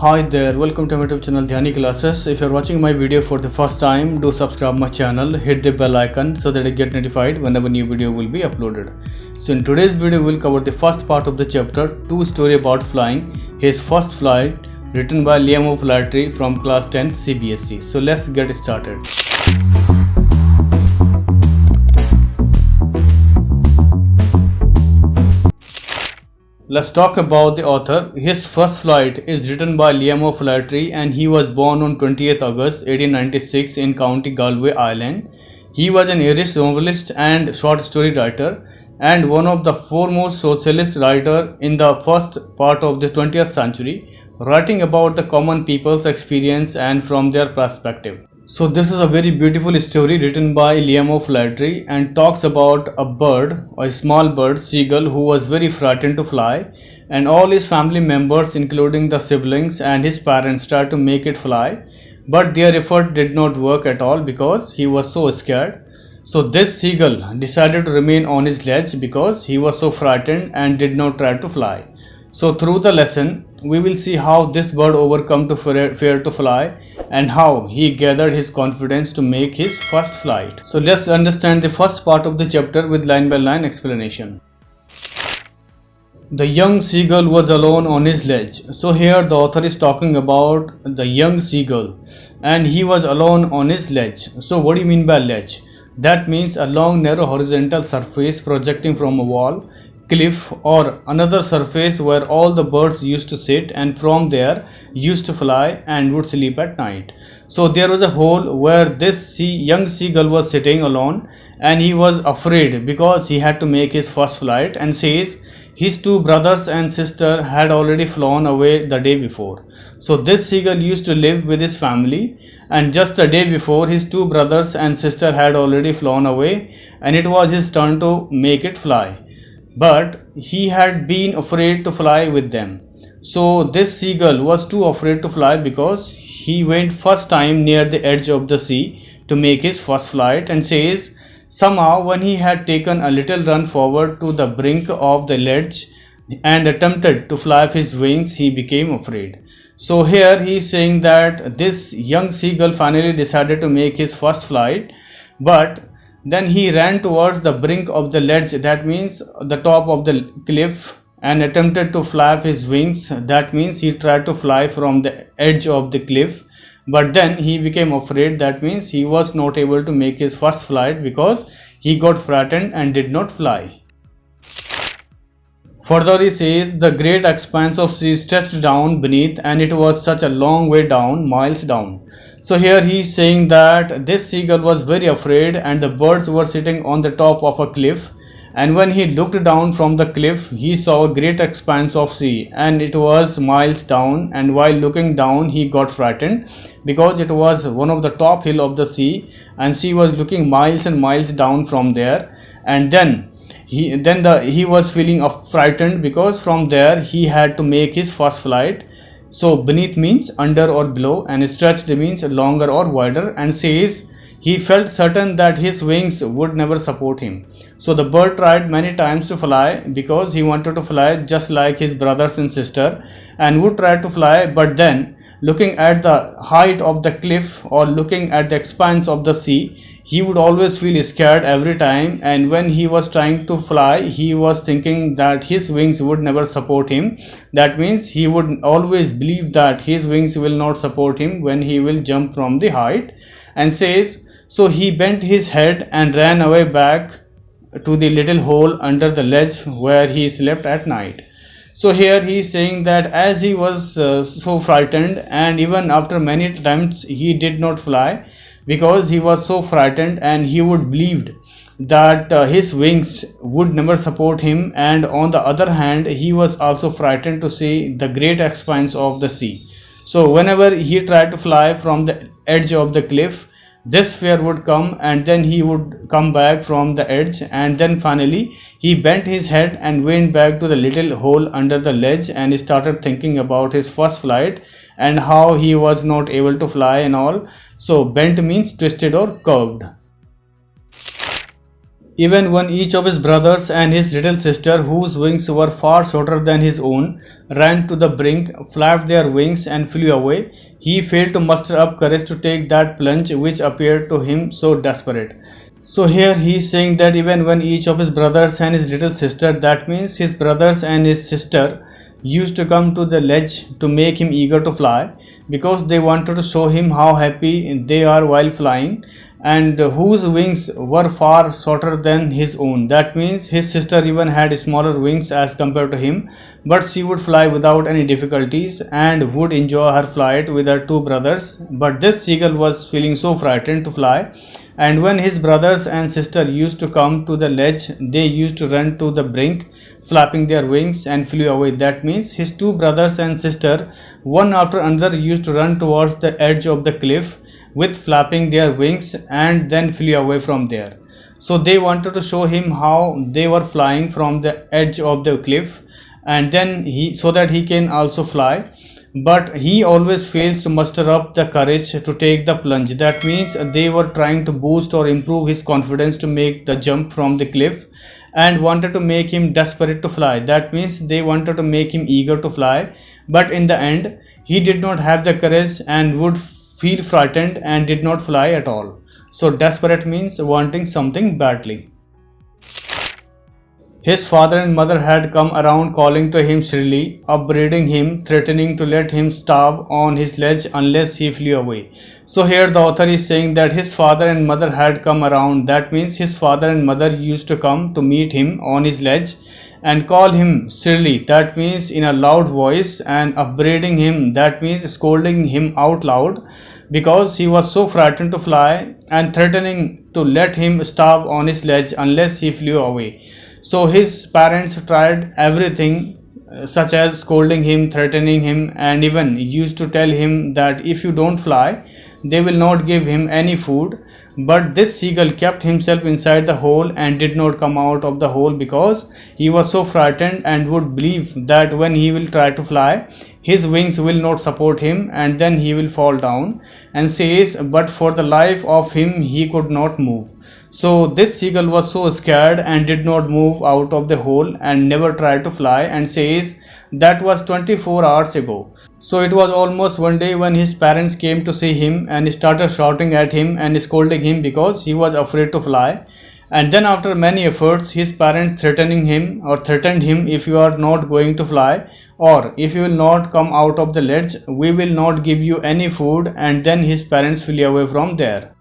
Hi there, welcome to my YouTube channel Dhyani classes. If you are watching my video for the first time, do subscribe my channel, hit the bell icon so that you get notified whenever new video will be uploaded. So in today's video we'll cover the first part of the chapter 2 story about flying, his first flight, written by Liam O'Flaherty from class 10 CBSE. So let's get started. Let's talk about the author. His first flight is written by Liam O'Flaherty and he was born on 20th August 1896 in County Galway, Ireland. He was an Irish novelist and short story writer and one of the foremost socialist writers in the first part of the 20th century, writing about the common people's experience and from their perspective. So this is a very beautiful story written by Liam O'Flaherty and talks about a bird, a small bird, seagull, who was very frightened to fly, and all his family members including the siblings and his parents tried to make it fly, but their effort did not work at all because he was so scared. So this seagull decided to remain on his ledge because he was so frightened and did not try to fly. So through the lesson, we will see how this bird overcome to fear to fly and how he gathered his confidence to make his first flight. So let's understand the first part of the chapter with line by line explanation. The young seagull was alone on his ledge. So here the author is talking about the young seagull and he was alone on his ledge. So what do you mean by ledge? That means a long narrow horizontal surface projecting from a wall, cliff or another surface where all the birds used to sit and from there used to fly and would sleep at night. So there was a hole where this young seagull was sitting alone and he was afraid because he had to make his first flight, and says his two brothers and sister had already flown away the day before. So this seagull used to live with his family, and just the day before his two brothers and sister had already flown away and it was his turn to make it fly. But he had been afraid to fly with them. So this seagull was too afraid to fly because he went first time near the edge of the sea to make his first flight, and says somehow when he had taken a little run forward to the brink of the ledge and attempted to flap his wings, he became afraid. So here he is saying that this young seagull finally decided to make his first flight, but then he ran towards the brink of the ledge, that means the top of the cliff, and attempted to flap his wings, that means he tried to fly from the edge of the cliff, but then he became afraid, that means he was not able to make his first flight because he got frightened and did not fly. Further he says the great expanse of sea stretched down beneath and it was such a long way down, miles down. So here he is saying that this seagull was very afraid and the birds were sitting on the top of a cliff, and when he looked down from the cliff he saw a great expanse of sea and it was miles down, and while looking down he got frightened because it was one of the top hill of the sea and she was looking miles and miles down from there, and then he was feeling frightened because from there he had to make his first flight. So beneath means under or below, and stretched means longer or wider, and says he felt certain that his wings would never support him. So the bird tried many times to fly because he wanted to fly just like his brothers and sister and would try to fly, but then looking at the height of the cliff or looking at the expanse of the sea, he would always feel scared every time, and when he was trying to fly he was thinking that his wings would never support him. That means he would always believe that his wings will not support him when he will jump from the height, and says so he bent his head and ran away back to the little hole under the ledge where he slept at night. So here he is saying that as he was so frightened, and even after many attempts he did not fly because he was so frightened and he would believed that his wings would never support him, and on the other hand he was also frightened to see the great expanse of the sea. So whenever he tried to fly from the edge of the cliff, this fear would come and then he would come back from the edge, and then finally he bent his head and went back to the little hole under the ledge and started thinking about his first flight and how he was not able to fly and all. So bent means twisted or curved. Even when each of his brothers and his little sister, whose wings were far shorter than his own, ran to the brink, flapped their wings, and flew away, he failed to muster up courage to take that plunge which appeared to him so desperate. So here he is saying that even when each of his brothers and his little sister, that means his brothers and his sister, used to come to the ledge to make him eager to fly, because they wanted to show him how happy they are while flying, and whose wings were far shorter than his own. That means his sister even had smaller wings as compared to him, but she would fly without any difficulties and would enjoy her flight with her two brothers. But this seagull was feeling so frightened to fly, and when his brothers and sister used to come to the ledge, they used to run to the brink, flapping their wings, and flew away. That means his two brothers and sister, one after another, used to run towards the edge of the cliff with flapping their wings, and then flew away from there. So they wanted to show him how they were flying from the edge of the cliff, and then so that he can also fly. But he always fails to muster up the courage to take the plunge. That means they were trying to boost or improve his confidence to make the jump from the cliff, and wanted to make him desperate to fly. That means they wanted to make him eager to fly, but in the end he did not have the courage and would feel frightened and did not fly at all. So desperate means wanting something badly. His father and mother had come around, calling to him shrilly, upbraiding him, threatening to let him starve on his ledge unless he flew away. So here the author is saying that his father and mother had come around. That means his father and mother used to come to meet him on his ledge and call him shrilly. That means in a loud voice, and upbraiding him, that means scolding him out loud, because he was so frightened to fly, and threatening to let him starve on his ledge unless he flew away. So his parents tried everything, such as scolding him, threatening him, and even used to tell him that if you don't fly, they will not give him any food. But this seagull kept himself inside the hole and did not come out of the hole, because he was so frightened and would believe that when he will try to fly, his wings will not support him and then he will fall down, and says, but for the life of him he could not move. So this seagull was so scared and did not move out of the hole and never tried to fly, and says that was 24 hours ago. So it was almost one day when his parents came to see him and started shouting at him and scolding him because he was afraid to fly. And then after many efforts, his parents threatened him, if you are not going to fly, or if you will not come out of the ledge, we will not give you any food. And then his parents flew away from there.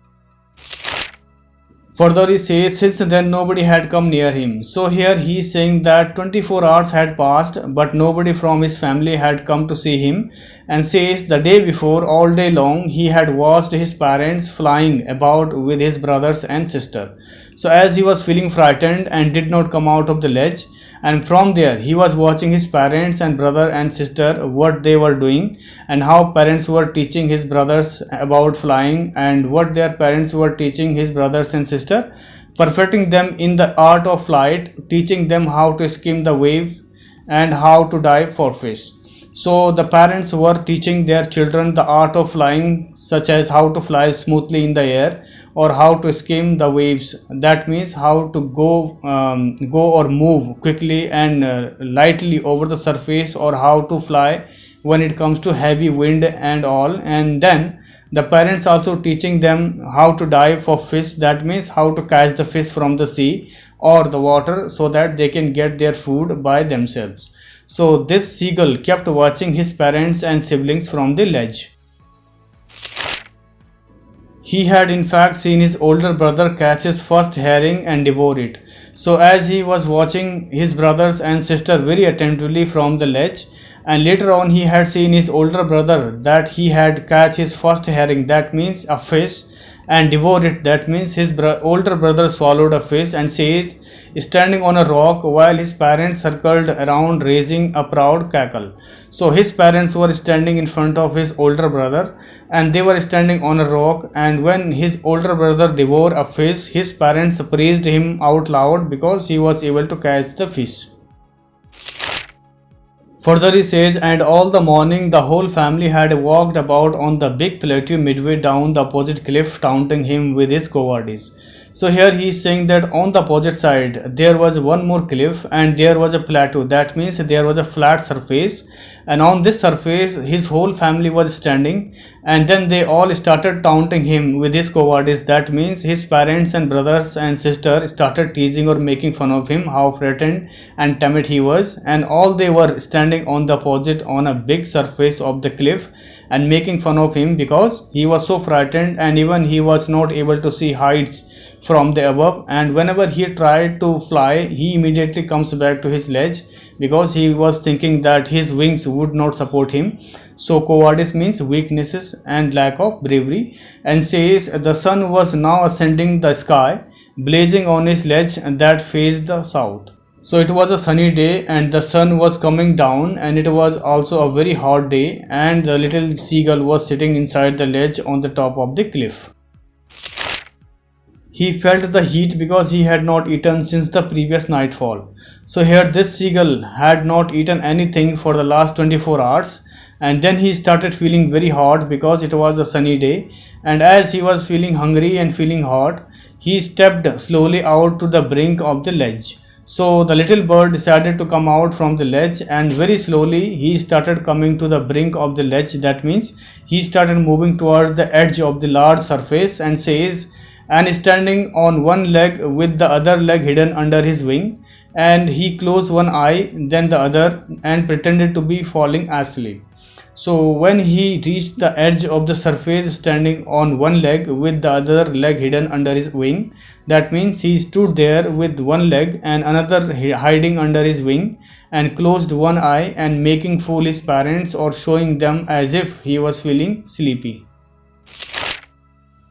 Further he says, since then nobody had come near him. So here he is saying that 24 hours had passed, but nobody from his family had come to see him, and says the day before, all day long, he had watched his parents flying about with his brothers and sister. So as he was feeling frightened and did not come out of the ledge, and from there he was watching his parents and brother and sister, what they were doing, and how parents were teaching his brothers about flying, and what their parents were teaching his brothers and sister, perfecting them in the art of flight, teaching them how to skim the wave and how to dive for fish. So the parents were teaching their children the art of flying, such as how to fly smoothly in the air, or how to skim the waves. That means how to go or move quickly and lightly over the surface, or how to fly when it comes to heavy wind and all. And then the parents also teaching them how to dive for fish. That means how to catch the fish from the sea or the water, so that they can get their food by themselves. So this seagull kept watching his parents and siblings from the ledge. He had in fact seen his older brother catch his first herring and devour it. So as he was watching his brothers and sister very attentively from the ledge, and later on he had seen his older brother that he had catch his first herring, that means a fish, and devour it. That means his older brother swallowed a fish, and says, standing on a rock while his parents circled around raising a proud cackle. So his parents were standing in front of his older brother, and they were standing on a rock, and when his older brother devoured a fish, his parents praised him out loud because he was able to catch the fish. Further he says, and all the morning the whole family had walked about on the big plateau midway down the opposite cliff, taunting him with his cowardice. So here he is saying that on the opposite side there was one more cliff and there was a plateau. That means there was a flat surface, and on this surface his whole family was standing, and then they all started taunting him with his cowardice. That means his parents and brothers and sister started teasing or making fun of him, how frightened and timid he was, and all they were standing on the opposite on a big surface of the cliff and making fun of him because he was so frightened, and even he was not able to see heights from the above, and whenever he tried to fly he immediately comes back to his ledge because he was thinking that his wings would not support him. So cowardice means weaknesses and lack of bravery. And says the sun was now ascending the sky, blazing on his ledge that faced the south. So it was a sunny day and the sun was coming down, and it was also a very hot day, and the little seagull was sitting inside the ledge on the top of the cliff. He felt the heat because he had not eaten since the previous nightfall. So here this seagull had not eaten anything for the last 24 hours, and then he started feeling very hot because it was a sunny day, and as he was feeling hungry and feeling hot, he stepped slowly out to the brink of the ledge. So the little bird decided to come out from the ledge, and very slowly he started coming to the brink of the ledge. That means he started moving towards the edge of the large surface, and says, and standing on one leg with the other leg hidden under his wing, and he closed one eye then the other and pretended to be falling asleep. So when he reached the edge of the surface standing on one leg with the other leg hidden under his wing, that means he stood there with one leg and another hiding under his wing, and closed one eye and making fool his parents or showing them as if he was feeling sleepy.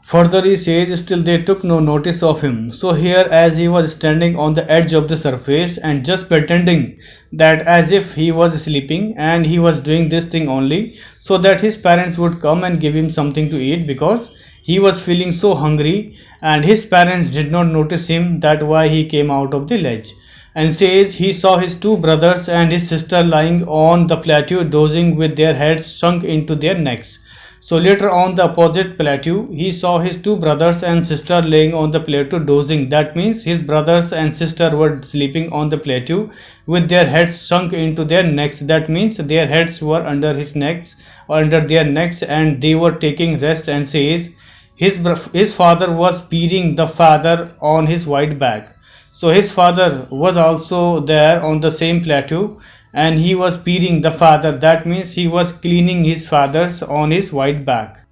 Further he says, still they took no notice of him. So here as he was standing on the edge of the surface and just pretending that as if he was sleeping, and he was doing this thing only so that his parents would come and give him something to eat because he was feeling so hungry, and his parents did not notice him, that why he came out of the ledge. And says he saw his two brothers and his sister lying on the plateau dozing with their heads sunk into their necks. So later on the opposite plateau, he saw his two brothers and sister laying on the plateau dozing. That means his brothers and sister were sleeping on the plateau with their heads sunk into their necks. That means their heads were under his necks or under their necks, and they were taking rest. And says his father was beating the father on his white back. So his father was also there on the same plateau, and he was beating the father. That means he was cleaning his father's on his white back.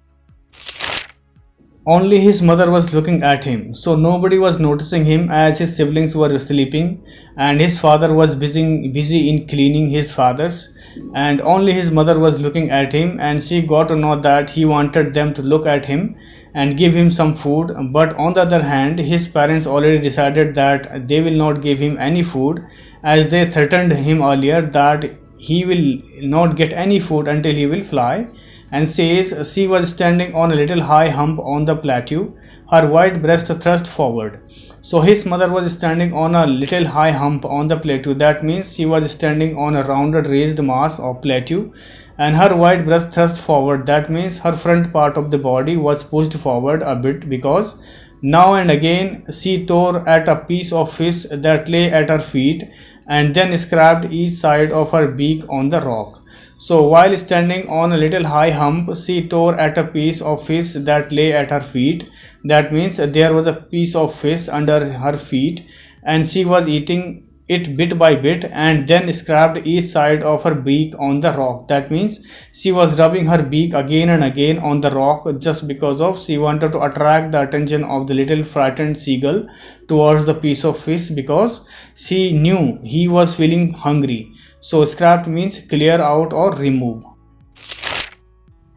Only his mother was looking at him, so nobody was noticing him as his siblings were sleeping, and his father was busy in cleaning his father's, and only his mother was looking at him, and she got to know that he wanted them to look at him and give him some food. But on the other hand, his parents already decided that they will not give him any food, as they threatened him earlier that he will not get any food until he will fly. And says she was standing on a little high hump on the plateau, her white breast thrust forward. So his mother was standing on a little high hump on the plateau. That means she was standing on a rounded raised mass of plateau, and her white breast thrust forward. That means her front part of the body was pushed forward a bit, because now and again she tore at a piece of fish that lay at her feet, and then scraped each side of her beak on the rock. So while standing on a little high hump, she tore at a piece of fish that lay at her feet. That means there was a piece of fish under her feet, and she was eating it bit by bit, and then scraped each side of her beak on the rock. That means she was rubbing her beak again and again on the rock, just because of she wanted to attract the attention of the little frightened seagull towards the piece of fish, because she knew he was feeling hungry. So scrapped means clear out or remove.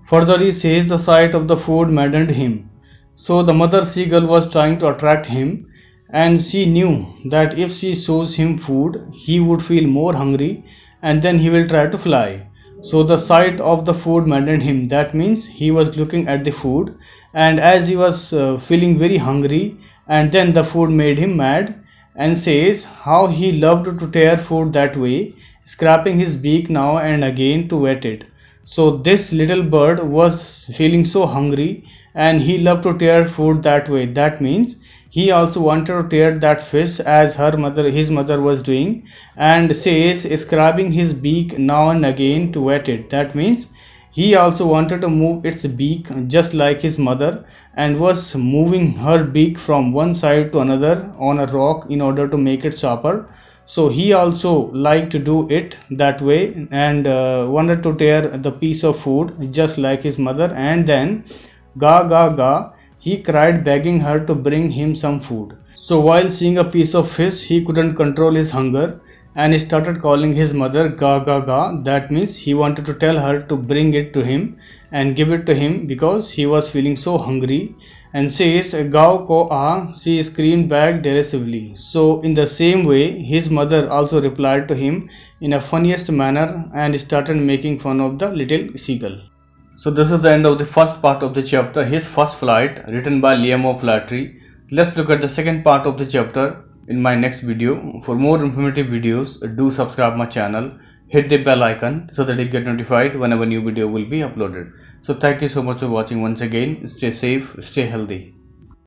Further he says the sight of the food maddened him. So the mother seagull was trying to attract him, and she knew that if she shows him food, he would feel more hungry, and then he will try to fly. So the sight of the food maddened him. That means he was looking at the food, and as he was feeling very hungry, and then the food made him mad. And says how he loved to tear food that way, scraping his beak now and again to wet it. So this little bird was feeling so hungry, and he loved to tear food that way. That means he also wanted to tear that fish as his mother was doing, and says scrubbing his beak now and again to wet it. That means he also wanted to move its beak just like his mother, and was moving her beak from one side to another on a rock in order to make it sharper. So he also liked to do it that way, and wanted to tear the piece of food just like his mother. And then ga ga ga, he cried, begging her to bring him some food. So while seeing a piece of fish, he couldn't control his hunger and he started calling his mother ga ga ga. That means he wanted to tell her to bring it to him and give it to him because he was feeling so hungry. And says gao ko ah, she screamed back derisively. So in the same way, his mother also replied to him in a funniest manner and started making fun of the little seagull. So this is the end of the first part of the chapter, His First Flight, written by Liam O'Flaherty. Let's look at the second part of the chapter in my next video. For more informative videos, do subscribe my channel, hit the bell icon so that you get notified whenever new video will be uploaded. So thank you so much for watching once again. Stay safe, stay healthy.